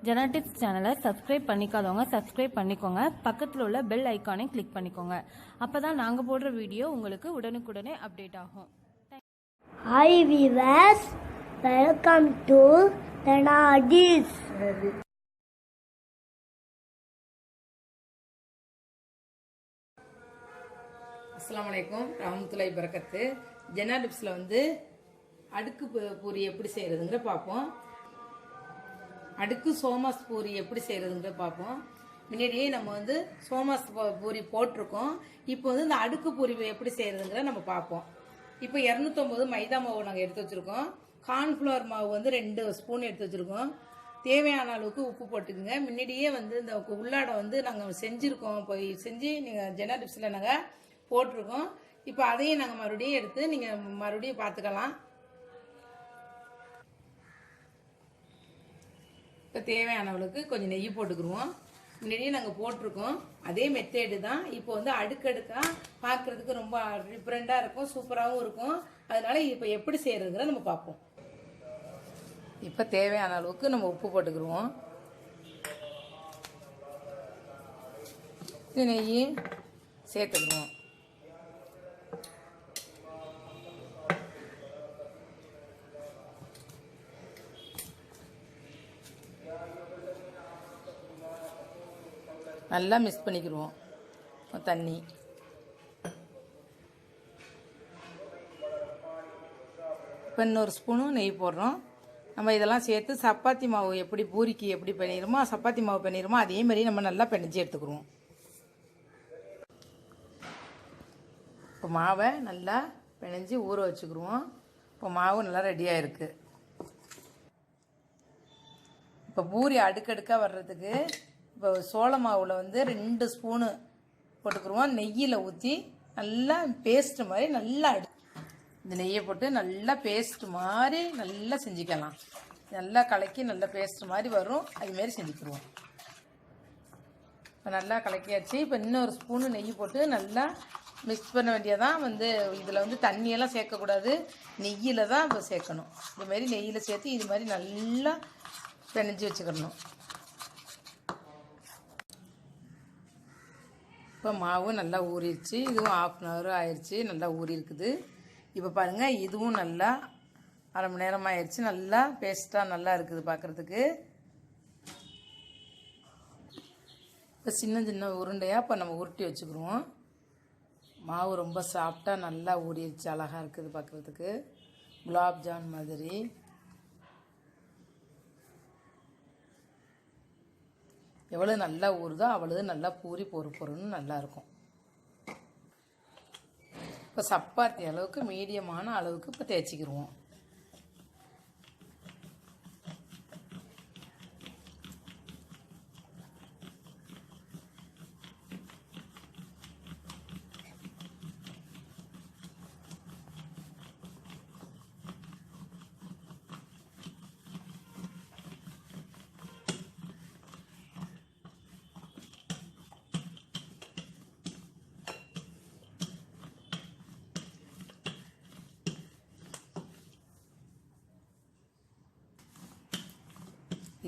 ஜனா tips சேனலை subscribe பண்ணிக்காதவங்க subscribe பண்ணிக்கோங்க. பக்கத்தில் உள்ள பெல் ஐக்கானை கிளிக் பண்ணிக்கோங்க. அப்பதான் நாங்கள் போடுற வீடியோ உங்களுக்கு உடனுக்குடனே அப்டேட் ஆகும். Hi viewers, welcome to JANNA Tips. அஸ்ஸலாமுஅலைக்கும் ரஹ்மத்துல்லாஹி பரக்கத்து. ஜன்னா டிப்ஸில் வந்து அடுக்கு பூரி எப்படி செய்கிறதுங்கிற பார்ப்போம். அடுக்கு சோமாஸ் பூரி எப்படி செய்கிறதுங்கிற பார்ப்போம். முன்னாடியே நம்ம வந்து சோமாஸ் பூரி போட்டிருக்கோம். இப்போ வந்து இந்த அடுக்கு பூரி எப்படி செய்கிறதுங்கிற நம்ம பார்ப்போம். இப்போ 250 மைதா மாவு நாங்கள் எடுத்து வச்சுருக்கோம். கார்ன்ஃப்ளவர் மாவு வந்து 2 ஸ்பூன் எடுத்து வச்சுருக்கோம். தேவையான அளவுக்கு உப்பு போட்டுக்குங்க. முன்னாடியே வந்து இந்த உள்ளாட வந்து நாங்கள் செஞ்சுருக்கோம். போய் செஞ்சு நீங்கள் ஜன்னா டிப்ஸில் நாங்கள் போட்டிருக்கோம். இப்போ அதையும் நாங்கள் மறுபடியும் எடுத்து நீங்கள் மறுபடியும் பார்த்துக்கலாம். இப்போ தேவையான அளவுக்கு கொஞ்சம் நெய் போட்டுக்குருவோம். முன்னாடியே நாங்கள் போட்டிருக்கோம். அதே மெத்தேடு தான். இப்போ வந்து அடுக்கடுக்காக பார்க்குறதுக்கு ரொம்ப டிஃப்ரெண்ட்டாக இருக்கும், சூப்பராகவும் இருக்கும். அதனால இப்போ எப்படி செய்கிறதுங்கிற நம்ம பார்ப்போம். இப்போ தேவையான அளவுக்கு நம்ம உப்பு போட்டுக்குருவோம். நெய் சேர்த்துக்குருவோம். நல்லா மிக்ஸ் பண்ணிக்கிடுவோம். தண்ணி இப்போ இன்னொரு ஸ்பூனும் நெய் போடுறோம். நம்ம இதெல்லாம் சேர்த்து சப்பாத்தி மாவு எப்படி பூரிக்கு எப்படி பண்ணிடுமோ சப்பாத்தி மாவு பண்ணிடுமோ அதே மாதிரி நம்ம நல்லா பிணைஞ்சி எடுத்துக்கிடுவோம். இப்போ மாவை நல்லா பிணைஞ்சி ஊற வச்சுக்கிடுவோம். இப்போ மாவு நல்லா ரெடியாக இருக்குது. இப்போ பூரி அடுக்கடுக்காக வர்றதுக்கு இப்போ சோள மாவில் வந்து 2 ஸ்பூனு போட்டுக்குருவோம். நெய்யில் ஊற்றி நல்லா பேஸ்ட்டு மாதிரி நல்லா இந்த நெய்யை போட்டு நல்லா பேஸ்ட்டு மாதிரி நல்லா செஞ்சுக்கலாம். நல்லா கலக்கி நல்லா பேஸ்ட்டு மாதிரி வரும். அதுமாரி செஞ்சுக்கிடுவோம். இப்போ நல்லா கலக்கியாச்சு. இப்போ இன்னொரு ஸ்பூனு நெய் போட்டு நல்லா மிக்ஸ் பண்ண வேண்டியதான். வந்து இதில் வந்து தண்ணியெல்லாம் சேர்க்கக்கூடாது, நெய்யில் தான் இப்போ சேர்க்கணும். இதுமாரி நெய்யில் சேர்த்து இது மாதிரி நல்லா பிணைஞ்சி வச்சுக்கிடணும். இப்போ மாவு நல்லா ஊறிடுச்சு. இதுவும் 1/2 hour ஆயிடுச்சு. நல்லா ஊறி இருக்குது. இப்போ பாருங்கள், இதுவும் நல்லா 1/2 மணி நேரம் ஆயிடுச்சு. நல்லா பேஸ்ட்டாக நல்லா இருக்குது பார்க்குறதுக்கு. இப்போ சின்ன சின்ன உருண்டையாக இப்போ நம்ம உருட்டி வச்சுக்கிடுவோம். மாவு ரொம்ப சாஃப்டாக நல்லா ஊறிடுச்சு. அழகாக இருக்குது பார்க்குறதுக்கு, குலாப் ஜான் மாதிரி. எவ்வளோ நல்லா ஊறுதோ அவ்வளோ நல்லா பூரி பொறுன்னு நல்லாயிருக்கும். இப்போ சப்பாத்தி அளவுக்கு மீடியமான அளவுக்கு இப்போ தேய்ச்சிக்கிடுவோம்.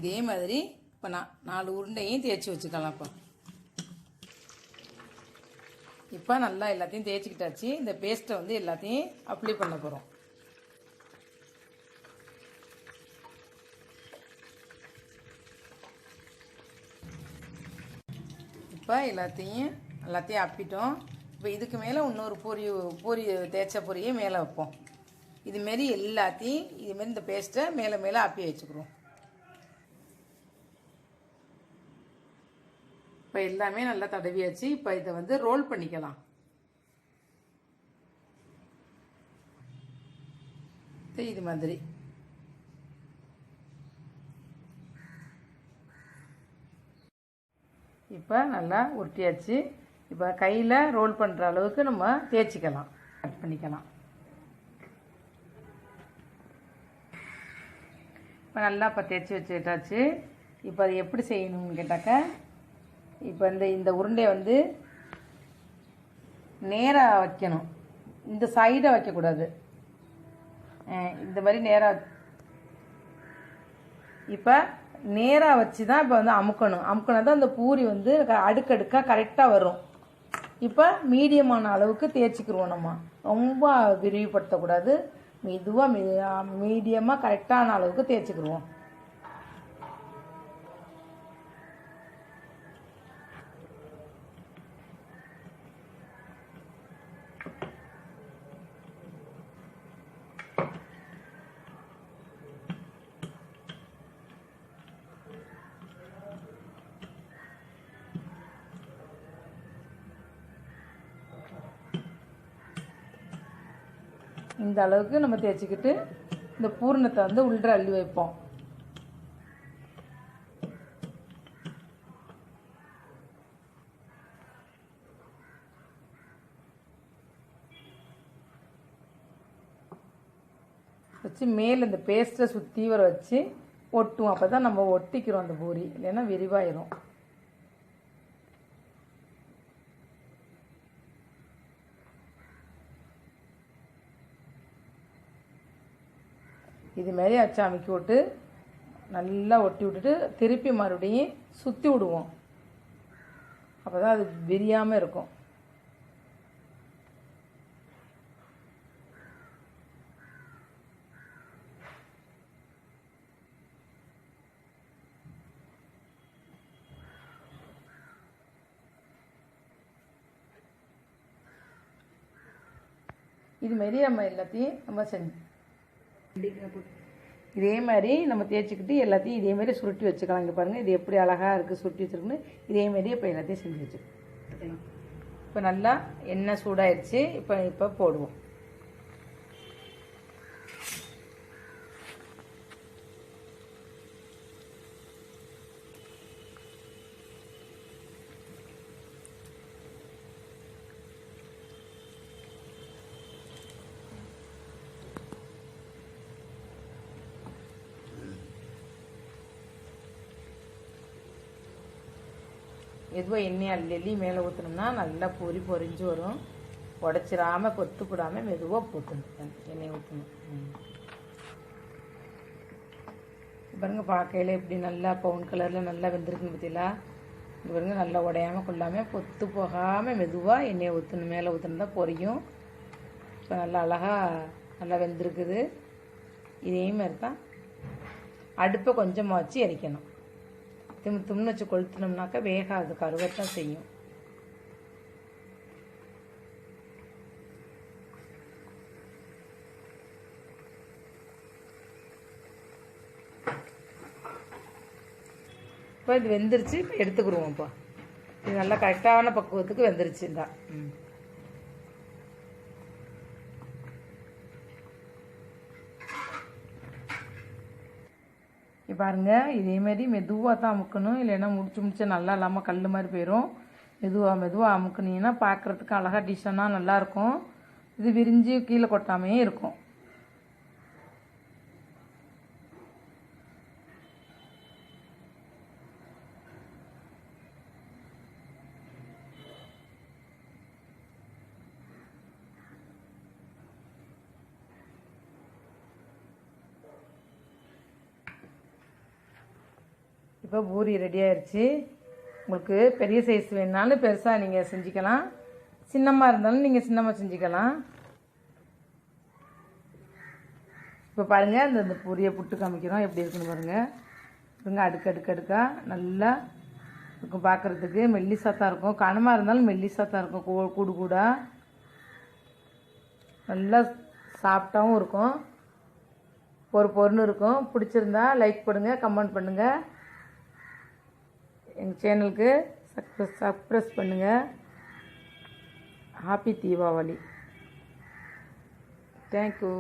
இதே மாதிரி இப்போ 4 உருண்டையும் தேய்ச்சி வச்சுக்கலாம். இப்போ நல்லா எல்லாத்தையும் தேய்ச்சிக்கிட்டாச்சு. இந்த பேஸ்ட்டை வந்து எல்லாத்தையும் அப்ளை பண்ண போகிறோம். இப்போ எல்லாத்தையும் அப்பிட்டோம். இப்போ இதுக்கு மேலே இன்னொரு பூரி தேய்ச்ச பொரியை மேலே வைப்போம். இதுமாரி எல்லாத்தையும் இதுமாரி இந்த பேஸ்ட்டை மேலே அப்பி வச்சுக்கிறோம். இப்போ எல்லாமே நல்லா தடவியாச்சு. இப்போ இதை வந்து ரோல் பண்ணிக்கலாம். இது மாதிரி இப்போ நல்லா உருட்டியாச்சு. இப்போ கையில் ரோல் பண்ணுற அளவுக்கு நம்ம தேய்ச்சிக்கலாம், கட் பண்ணிக்கலாம். இப்போ நல்லா இப்போ தேய்ச்சி வச்சுக்கிட்டாச்சு. இப்போ அது எப்படி செய்யணும்னு கேட்டாக்க, இப்போ இந்த உருண்டையை வந்து நேராக வைக்கணும். இந்த சைடை வைக்கக்கூடாது. இந்த மாதிரி நேராக இப்போ நேராக வச்சு தான் இப்போ வந்து அமுக்கணும். அமுக்கினா தான் அந்த பூரி வந்து அடுக்கடுக்காக கரெக்டாக வரும். இப்போ மீடியமான அளவுக்கு தேய்ச்சிக்கிருவோம். நம்ம ரொம்ப விரிவுபடுத்தக்கூடாது. மெதுவாக மீடியமாக கரெக்டான அளவுக்கு தேய்ச்சிக்கிருவோம். இந்த அளவுக்கு நம்ம தேய்ச்சிக்கிட்டு இந்த பூரணத்தை வந்து உள்ள அள்ளி வைப்போம். வச்சு மேலே இந்த பேஸ்ட்டை சுற்றி வர வச்சு ஒட்டுவோம். அப்போ தான் நம்ம ஒட்டிக்கிறோம் அந்த பூரி, இல்லைன்னா விரிவாயிரும். இது மாதிரி வச்சு அமுக்கி விட்டு நல்லா ஒட்டி விட்டுட்டு திருப்பி மறுபடியும் சுற்றி விடுவோம். அப்போ தான் அது விரியாமல் இருக்கும். இது மாதிரி நம்ம எல்லாத்தையும் நம்ம இதே மாதிரி நம்ம தேய்ச்சிக்கிட்டு எல்லாத்தையும் இதே மாதிரி சுருட்டி வச்சுக்கலாம். இங்கே பாருங்கள், இது எப்படி அழகாக இருக்குது சுருட்டி வச்சுருக்குன்னு. இதே மாதிரி இப்போ எல்லாத்தையும் செஞ்சு வச்சுக்கலாம். இப்போ நல்லா எண்ணெய் சூடாயிடுச்சு. இப்போ போடுவோம். எதுவும் எண்ணெய் அள்ளி மேலே ஊற்றணும்னா நல்லா பொறி பொரிஞ்சு வரும். உடச்சிடாமல் கொத்து போடாமல் மெதுவாக போட்டுணும் எண்ணெய் ஊற்றணும். பாருங்க, பார்க்கையில் எப்படி நல்லா பவுன் கலரில் நல்லா வெந்திருக்குன்னு பார்த்தீங்களா? இது பாருங்க, நல்லா உடையாமல் கொள்ளாமல் கொத்து போகாமல் மெதுவாக எண்ணெயை ஊற்றணும். மேலே ஊற்றணும் தான் பொரியும். இப்போ நல்லா அழகாக நல்லா வெந்திருக்குது. இதே மாதிரி தான் அடுப்பை கொஞ்சமாக வச்சு எரிக்கணும். தும்னு வச்சு கொளுத்தினோம்னாக்கா வேகாது, கருவத்தான் செய்யும். இப்போ இது வெந்துருச்சு. இப்போ எடுத்துக்கிடுவோம். இப்போ இது நல்லா கரெக்டான பக்குவத்துக்கு வெந்துருச்சு. தான் பாருங்க, இதேமாரி மெதுவாக தான் அமுக்கணும். இல்லைன்னா முடிச்சு நல்லா இல்லாமல் கல் மாதிரி போயிடும். மெதுவாக அமுக்குனீங்கன்னா பார்க்குறதுக்கு அழகாக டிஷ்ஷனாக நல்லாயிருக்கும். இது விரிஞ்சு கீழே கொட்டாமையே இருக்கும். இப்போ பூரி ரெடி ஆயிடுச்சு. உங்களுக்கு பெரிய சைஸ் வேணுனாலும் பெருசாக நீங்கள் செஞ்சுக்கலாம். சின்னமாக இருந்தாலும் நீங்கள் சின்னமாக செஞ்சுக்கலாம். இப்போ பாருங்கள், இந்த பூரியை புட்டு காமிக்கிறோம் எப்படி இருக்குன்னு பாருங்கள். பாருங்க, அடுக்கடுக்காக நல்லா இருக்கும். பார்க்குறதுக்கு மெல்லிசாத்தான் இருக்கும். கனமாக இருந்தாலும் மெல்லிசாத்தான் இருக்கும். கூடு கூடா நல்லா சாஃப்டாகவும் இருக்கும். பொருன்னு இருக்கும். பிடிச்சிருந்தா லைக் பண்ணுங்கள், கமெண்ட் பண்ணுங்கள். எங்கள் சேனலுக்கு சப்ஸ்கிரைப் பண்ணுங்கள். ஹாப்பி தீபாவளி. தேங்க்யூ.